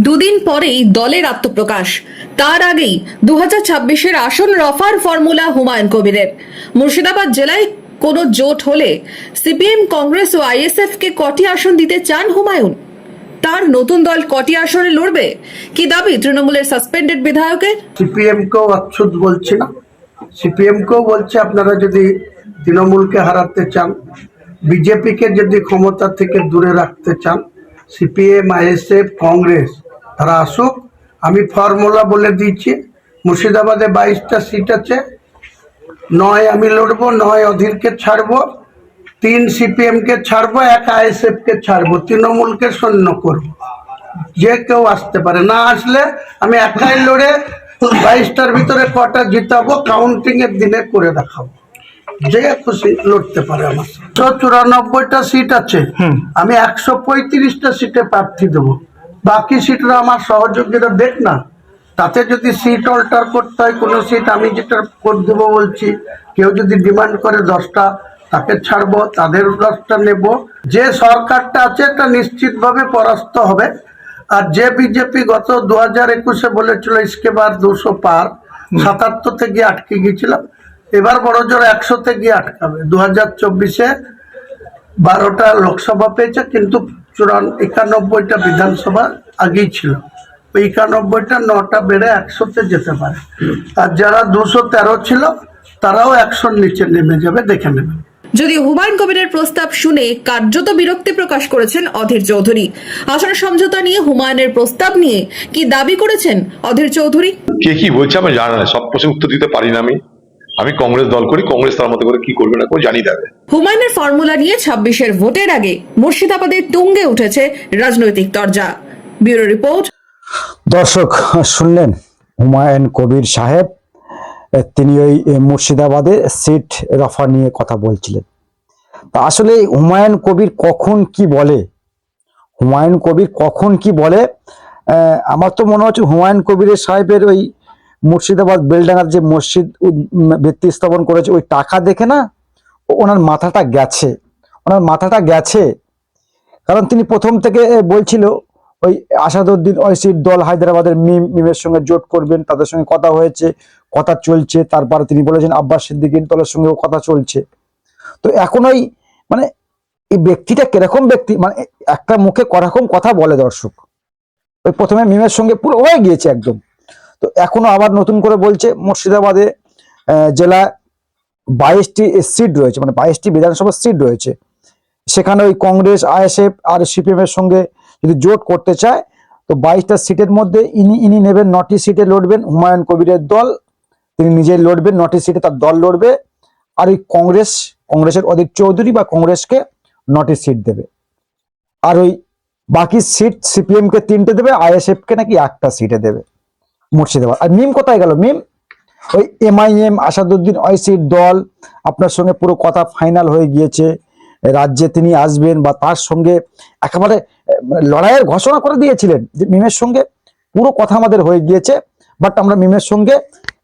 দুদিন পরেই দলের আত্মপ্রকাশ। তার আগেই 2026-এর আসন রফার ফর্মুলা হুমায়ুন কবিরের। মুর্শিদাবাদ জেলায় কোনো জোট হলে সিপিএম, কংগ্রেস ও আইএসএফ কে কটি আসন দিতে চান হুমায়ুন? তার নতুন দল কটি আসনে লড়বে? কি দাবি তৃণমূলের সাসপেন্ডেড বিধায়কের? সিপিএম কেও অচ্ছুত বলছে, সিপিএম কেও বলছে আপনারা যদি তৃণমূলকে হারাতে চান, বিজেপিকে যদি ক্ষমতা থেকে দূরে রাখতে চান, সিপিএম, আইএসএফ, কংগ্রেস তারা আসুক। আমি ফর্মুলা বলে দিচ্ছি, মুর্শিদাবাদে 22টা সিট আছে, 9 আমি লড়বো, 9 অধীরকে ছাড়বো, 3 সিপিএমকে ছাড়বো, 1 আইএসএফকে ছাড়বো, তৃণমূলকে শূন্য করবো। যে কেউ আসতে পারে, না আসলে আমি একাই লড়ে 22টার ভিতরে কটা জিতাবো কাউন্টিং এর দিনে করে দেখাবো। যে খুশি লড়তে পারে। আমার 194টা সিট আছে, আমি 135টা সিটে প্রার্থী দেবো। বাকি সিটরা আমার সহযোগীরা দেখ না, তাতে যদি সিট অল্টার করতে হয় কোনো সিট, আমি যেটা করে দেবো বলছি, কেউ যদি ডিমান্ড করে 10টা, তাকে ছাড়বো, তাদের 10টা নেব। যে সরকারটা আছে এটা নিশ্চিতভাবে পরাস্ত হবে। আর যে বিজেপি গত 2021-এ বলেছিল ইসকে বার 200 পার, 77-তে গিয়ে আটকে গিয়েছিল, এবার বড় জোর 100-তে গিয়ে আটকাবে। 2024-এ 12টা লোকসভা পেয়েছে, কিন্তু 91টা বিধানসভা আগেই ছিল। ওই 91টা 9টা বেড়ে 100-তে যেতে পারে। আর যারা 213 ছিল তারাও 100-র নিচে নেমে যাবে, দেখে নেবে। যদি হুমায়ুন কবিরের প্রস্তাব শুনে কার্যত বিরক্তি প্রকাশ করেছেন অধীর চৌধুরী। আসন সমঝোতা নিয়ে হুমায়ুনের প্রস্তাব নিয়ে কি দাবি করেছেন অধীর চৌধুরী? কে কি বলছে আমি জানি না, সব প্রশ্নের উত্তর দিতে পারি না। আমি কংগ্রেস দল করি, কংগ্রেস তার মতো করে কি করবে না করে জানি দেবে। হুমায়ুনের ফর্মুলা নিয়ে 26-এর ভোটের আগে মুর্শিদাবাদে তুঙ্গে উঠেছে রাজনৈতিক তরজা। Bureau report. দর্শক শুনলেন হুমায়ুন কবির সাহেব, তিনি ওই মুর্শিদাবাদে সিট রফা নিয়ে কথা বলছিলেন। তা আসলে হুমায়ুন কবির কখন কি বলে, হুমায়ুন কবির কখন কি বলে, আমার তো মনে হচ্ছে হুমায়ুন কবিরের সাহেবের ওই মুর্শিদাবাদ বেলডাঙ্গার যে মসজিদ ভিত্তি স্থাপন করেছে ওই টাকা দেখে না ওনার মাথাটা গেছে, ওনার মাথাটা গেছে। কারণ তিনি প্রথম থেকে বলছিল ওই আসাদুদ্দিন ওয়াইসির দল হায়দ্রাবাদের মিমের সঙ্গে জোট করবেন, তাদের সঙ্গে কথা হয়েছে, কথা চলছে। তারপরে তিনি বলেছেন আব্বাস সিদ্দিকীর দলের সঙ্গেও কথা চলছে। তো এখন ওই মানে এই ব্যক্তিটা কিরকম ব্যক্তি, মানে একটা মুখে করকম কথা বলে দর্শক। ওই প্রথমে মিমের সঙ্গে পুরো হয়ে গিয়েছে একদম, তো এখনো আবার নতুন করে বলছে মুর্শিদাবাদে জেলা 22টি সিট রয়েছে, মানে 22টি বিধানসভা সিট রয়েছে। সেখানে ওই কংগ্রেস, আইএসএফ আর সিপিএম এর সঙ্গে যদি জোট করতে চায়, তো 22টা সিটের মধ্যে ইনি নেবেন 9টি সিটে লড়বেন হুমায়ুন কবিরের দল, তিনি নিজে লড়বেন 9টি সিটে, তার দল লড়বে। আর ওই কংগ্রেসের অধীর চৌধুরী বা কংগ্রেসকে 9টি সিট দেবে। আর ওই বাকি সিট সিপিএম কে 3টে দেবে, আইএসএফ কে নাকি 1টা সিটে দেবে মুর্শিদাবাদ। আর মিম কোথায় গেল? মিম ওই এমআইএম আসাদুদ্দিন ওয়াইসির দল, আপনার সঙ্গে পুরো কথা ফাইনাল হয়ে গিয়েছে, রাজ্যে তিনি আসবেন বা তার সঙ্গে একেবারে লড়াইয়ের ঘোষণা করে দিয়েছিলেন যে মিমের সঙ্গে পুরো কথা আমাদের হয়ে গিয়েছে, বাট আমরা মিমের সঙ্গে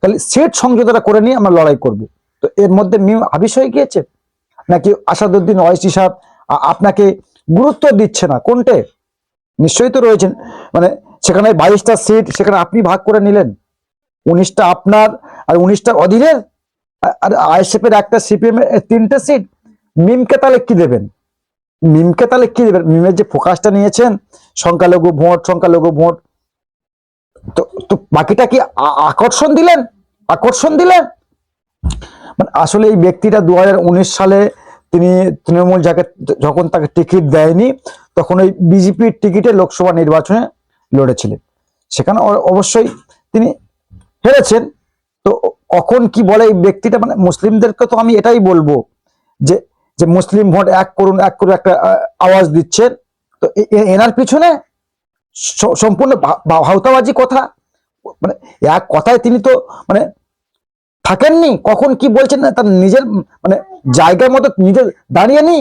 খালি সিট সমঝোতা করে নিয়ে আমরা লড়াই করব। তো এর মধ্যে মিম আবিষ হয়ে গিয়েছে নাকি আসাদুদ্দিন ওয়াইসি সাহেব আপনাকে গুরুত্ব দিচ্ছে না? কোনটে? নিশ্চয়ই তো রয়েছেন, মানে সেখানে 22টা সিট সেখানে আপনি ভাগ করে নিলেন, 19টা আপনার আর 19টা অধীরের, আর আইএসএফ এর 1টা, সিপিএম এর 3টে সিট। মিমকে তাহলে কি দেবেন? মিমকে তাহলে কি দেবেন? মিমের যে ফোকাসটা নিয়েছেন সংখ্যালঘু ভোট, সংখ্যালঘু ভোট, তো বাকিটা কি আকর্ষণ দিলেন? আকর্ষণ দিলেন মানে আসলে এই ব্যক্তিটা 2019 সালে তিনি তৃণমূল যখন তাকে টিকিট দেয়নি তখন ওই বিজেপির টিকিটে লোকসভা নির্বাচনে লড়েছিলেন, সেখানে অবশ্যই তিনি হেরেছেন। তো কখন কি বলে এই ব্যক্তিটা, মানে মুসলিমদেরকে তো আমি এটাই বলবো যে যে মুসলিম ভোট এক করুন, এক করে একটা আওয়াজ দিচ্ছেন। তো এনার পিছনে সম্পূর্ণ ভাওতাবাজি কথা, মানে এক কথায় তিনি তো মানে থাকেননি, কখন কি বলছেন না তার নিজের মানে জায়গার মতো নিজে দাঁড়িয়ে নি।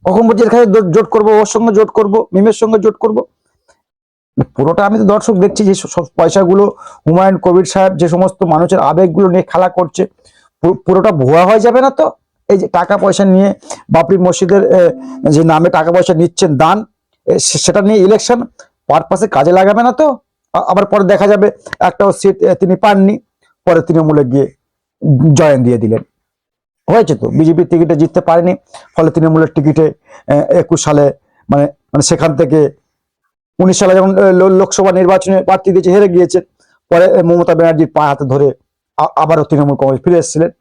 কখন বলছে এখানে জোট করবো, ওর সঙ্গে জোট করবো, মিমের সঙ্গে জোট করবো। পুরোটা আমি তো দর্শক দেখছি যে সব পয়সাগুলো হুমায়ুন কবির সাহেব যে সমস্ত মানুষের আবেগগুলো নিয়ে খেলা করছে, পুরোটা ভুয়া হয়ে যাবে না তো? এই যে টাকা পয়সা নিয়ে বাবরি মসজিদের যে নামে টাকা পয়সা নিচ্ছেন দান, সেটা নিয়ে ইলেকশন পারপাসে কাজে লাগাবে না তো? আবার পরে দেখা যাবে একটাও সিট তিনি পাননি, পরে তৃণমূলে গিয়ে জয়েন দিয়ে দিলেন। হয়েছে তো, বিজেপির টিকিটে জিততে পারেনি, ফলে তৃণমূলের টিকিটে 21 সালে মানে মানে সেখান থেকে 19 সালে যখন লোকসভা নির্বাচনে প্রার্থী দিয়েছে, হেরে গিয়েছে। পরে মমতা ব্যানার্জির পা হাতে ধরে আবারও তৃণমূল কংগ্রেস ফিরে এসেছিলেন,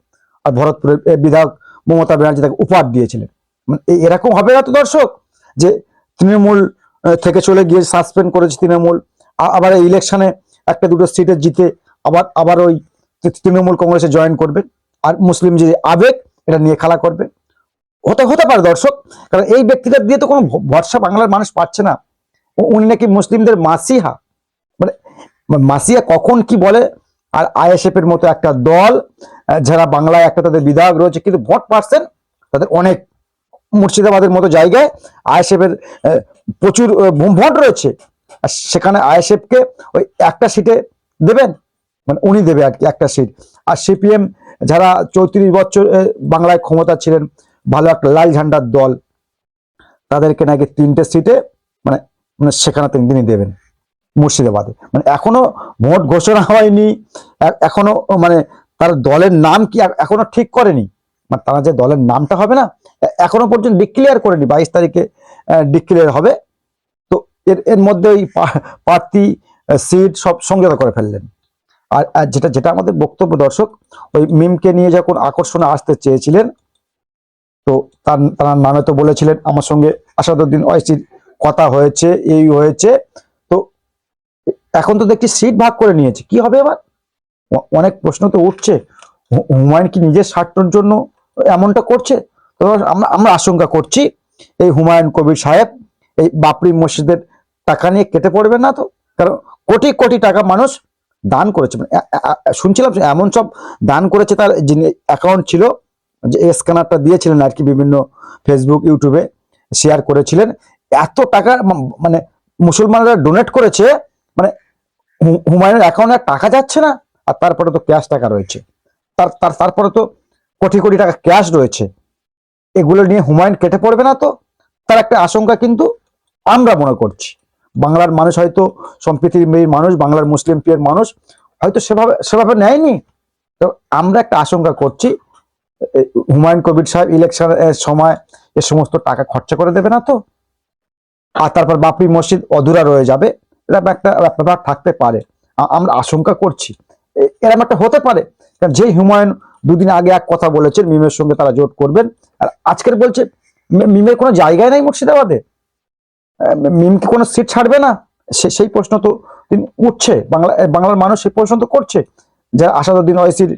আর ভরতপুরের বিধায়ক মমতা ব্যানার্জি তাকে উপহার দিয়েছিলেন। মানে এরকম হবে না তো দর্শক, যে তৃণমূল থেকে চলে গিয়ে সাসপেন্ড করেছে তৃণমূল, আবার এই ইলেকশনে একটা দুটো সিটে জিতে আবার ওই তৃণমূল কংগ্রেসে জয়েন করবে, আর মুসলিম যে আবেগ এটা নিয়ে খেলা করবে। হতে পারে দর্শক, কারণ এই ব্যক্তিটা দিয়ে তো কোনো ভরসা বাংলার মানুষ পাচ্ছে না। উনি নাকি মুসলিমদের মাসিহা, মানে মাসিহা কখন কি বলে। আর আইএসএফ এর মতো একটা দল, যারা বাংলায় একটা তাদের বিধায়ক রয়েছে, কিন্তু ভোট পাচ্ছেন তাদের অনেক, মুর্শিদাবাদের মতো জায়গায় আইএসএফ এর প্রচুর ভোট রয়েছে, আর সেখানে আইএসএফ কে ওই একটা সিটে দেবেন, মানে উনি দেবে আর কি একটা সিট। আর সিপিএম যারা 34 বছর বাংলায় ক্ষমতা ছিলেন, ভালো একটা লাল ঝান্ডার দল, তাদেরকে নাকি 3টে সিটে মানে মানে সেখানে তিনি দেবেন মুর্শিদাবাদে। মানে এখনো ভোট ঘোষণা হয়নি, এখনো মানে তার দলের নাম কি এখনো ঠিক করেনি, মানে তারা যে দলের নামটা হবে না এখনো পর্যন্ত ডিক্লেয়ার করেনি, 22 তারিখে ডিক্লেয়ার হবে। তো এর মধ্যে ওই প্রার্থী সিট সব সংযত করে ফেললেন। আর যেটা আমাদের বক্তব্য দর্শক, ওই মিমকে নিয়ে যখন আকর্ষণে আসতে চেয়েছিলেন, তো তার নামে তো বলেছিলেন আমার সঙ্গে আসাদুদ্দিন ওয়াইসির কথা হয়েছে, এই হয়েছে। তো এখন তো দেখছি সিট ভাগ করে নিয়েছে, কি হবে এবার? অনেক প্রশ্ন তো উঠছে, হুমায়ুন কি নিজের স্বার্থের জন্য এমনটা করছে? তো আমরা আশঙ্কা করছি এই হুমায়ুন কবির সাহেব এই বাবরি মসজিদের টাকা নিয়ে কেটে পড়বে না তো, কারণ কোটি কোটি টাকা মানুষ দান করেছে। শুনছিলাম এমন সব দান করেছে, তার যিনি অ্যাকাউন্ট ছিল, যে স্ক্যানারটা দিয়েছিলেন আর কি, বিভিন্ন ফেসবুক ইউটিউবে শেয়ার করেছিলেন, এত টাকা মানে মুসলমানরা ডোনেট করেছে, মানে হুমায়ুনের অ্যাকাউন্টে টাকা যাচ্ছে না, আর তারপরে তো ক্যাশ টাকা রয়েছে, তারপরে তো কোটি কোটি টাকা ক্যাশ রয়েছে। এগুলো নিয়ে হুমায়ুন কেটে পড়বে না তো? তার একটা আশঙ্কা কিন্তু আমরা মনে করছি। বাংলার মানুষ হয়তো সম্প্রীতির মানুষ, বাংলার মুসলিম প্রিয়ের মানুষ হয়তো সেভাবে নেয়নি। তো আমরা একটা আশঙ্কা করছি হুমায়ুন কবির সাহেব ইলেকশনের সময় এ সমস্ত টাকা খরচা করে দেবে না তো, আর তারপর বাবরি মসজিদ অধুরা রয়ে যাবে, এরকম একটা ব্যাপার থাকতে পারে। আমরা আশঙ্কা করছি এরকম একটা হতে পারে, কারণ যে হুমায়ুন দুদিন আগে এক কথা বলেছেন মিমের সঙ্গে তারা জোট করবেন, আর আজকের বলছে মিমের কোনো জায়গায় নাই মুর্শিদাবাদে, মিম কি কোনো সিট ছাড়বে না? সেই প্রশ্ন তো তিনি উঠছে, বাংলার মানুষ সেই প্রশ্ন তো করছে। যারা আসাদুদ্দিন ওয়াইসির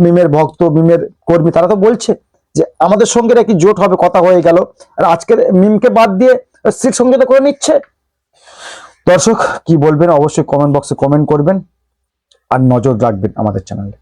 মিমের ভক্ত, মিমের কর্মী, তারা তো বলছে যে আমাদের সঙ্গে নাকি জোট হবে, কথা হয়ে গেল, আর আজকের মিমকে বাদ দিয়ে সিট সংযত করে নিচ্ছে। দর্শক কি বলবেন অবশ্যই কমেন্ট বক্সে কমেন্ট করবেন, আর নজর রাখবেন আমাদের চ্যানেলে।